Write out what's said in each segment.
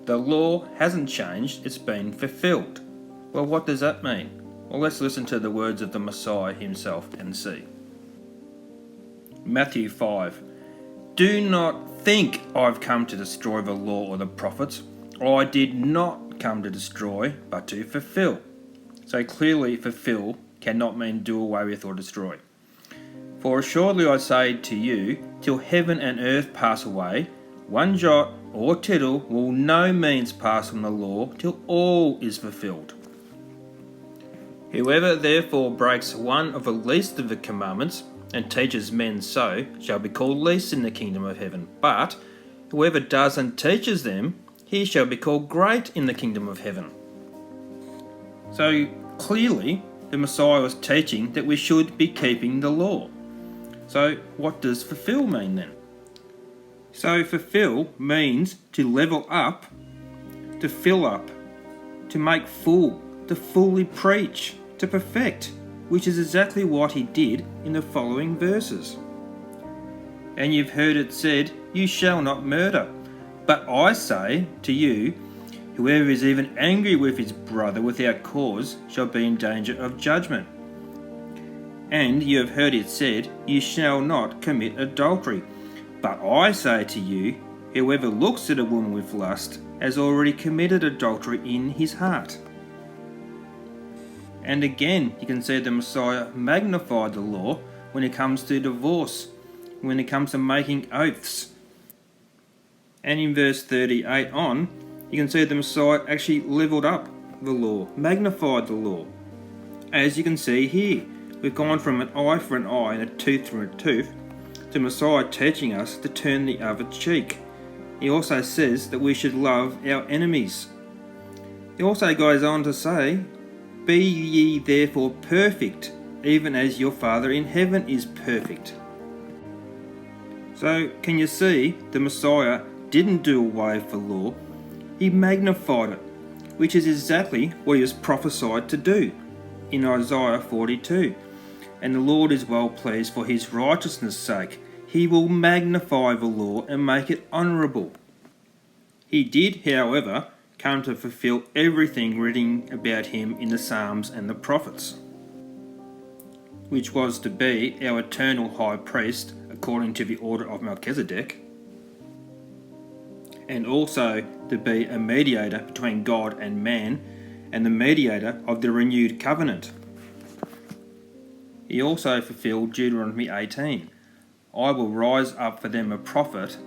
The law hasn't changed, it's been fulfilled. Well, what does that mean? Well, let's listen to the words of the Messiah himself and see. Matthew 5. Do not think I've come to destroy the law or the prophets. I did not come to destroy, but to fulfill. So clearly, fulfill cannot mean do away with or destroy. For assuredly I say to you, till heaven and earth pass away, one jot or tittle will no means pass from the law till all is fulfilled. Whoever therefore breaks one of the least of the commandments and teaches men so shall be called least in the kingdom of heaven. But whoever does and teaches them, he shall be called great in the kingdom of heaven. So clearly, the Messiah was teaching that we should be keeping the law. So what does fulfill mean then? So fulfill means to level up, to fill up, to make full, to fully preach, to perfect, which is exactly what he did in the following verses. And you've heard it said, you shall not murder. But I say to you, whoever is even angry with his brother without cause shall be in danger of judgment. And you have heard it said, you shall not commit adultery. But I say to you, whoever looks at a woman with lust has already committed adultery in his heart. And again, you can see the Messiah magnified the law when it comes to divorce, when it comes to making oaths. And in verse 38 on, you can see the Messiah actually leveled up the law, magnified the law. As you can see here, we've gone from an eye for an eye and a tooth for a tooth to Messiah teaching us to turn the other cheek. He also says that we should love our enemies. He also goes on to say, be ye therefore perfect, even as your Father in heaven is perfect. So, can you see the Messiah didn't do away with the law, he magnified it, which is exactly what he was prophesied to do in Isaiah 42. And the Lord is well pleased for his righteousness' sake. He will magnify the law and make it honourable. He did, however, come to fulfill everything written about him in the Psalms and the prophets, which was to be our eternal high priest according to the order of Melchizedek, and also to be a mediator between God and man, and the mediator of the renewed covenant. He also fulfilled Deuteronomy 18. I will rise up for them a prophet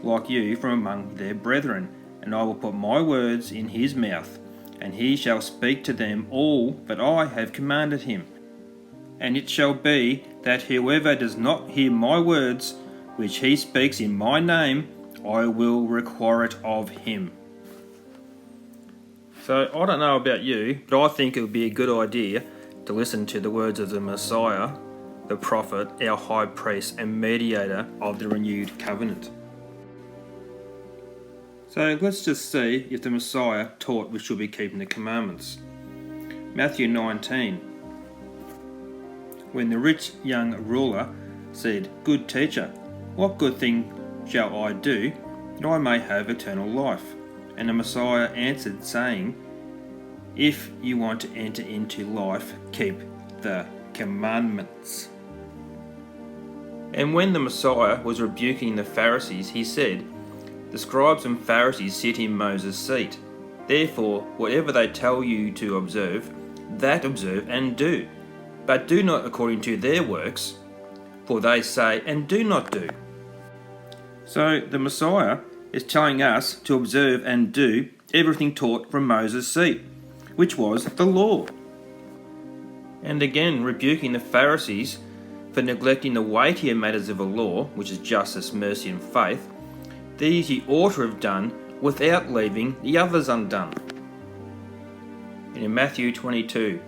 like you from among their brethren, and I will put my words in his mouth, and he shall speak to them all that I have commanded him. And it shall be that whoever does not hear my words, which he speaks in my name, I will require it of him. So I don't know about you, but I think it would be a good idea to listen to the words of the Messiah, the prophet, our high priest and mediator of the renewed covenant. So let's just see if the Messiah taught we should be keeping the commandments. Matthew 19. When the rich young ruler said, Good teacher, what good thing shall I do that I may have eternal life? And the Messiah answered, saying, If you want to enter into life, keep the commandments. And when the Messiah was rebuking the Pharisees, he said, The scribes and Pharisees sit in Moses' seat. Therefore, whatever they tell you to observe, that observe and do. But do not according to their works, for they say and do not do. So the Messiah is telling us to observe and do everything taught from Moses' seat, which was the law. And again, rebuking the Pharisees for neglecting the weightier matters of the law, which is justice, mercy and faith. These ye ought to have done without leaving the others undone. And in Matthew 22,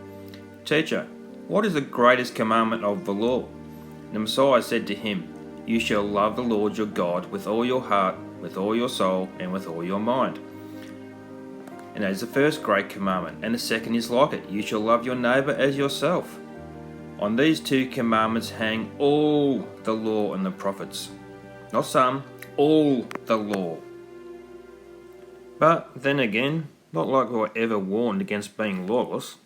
Teacher, what is the greatest commandment of the law? And the Messiah said to him, You shall love the Lord your God with all your heart, with all your soul, and with all your mind. And that is the first great commandment. And the second is like it, You shall love your neighbour as yourself. On these two commandments hang all the law and the prophets. Not some, all the law. But then again, not like I ever warned against being lawless.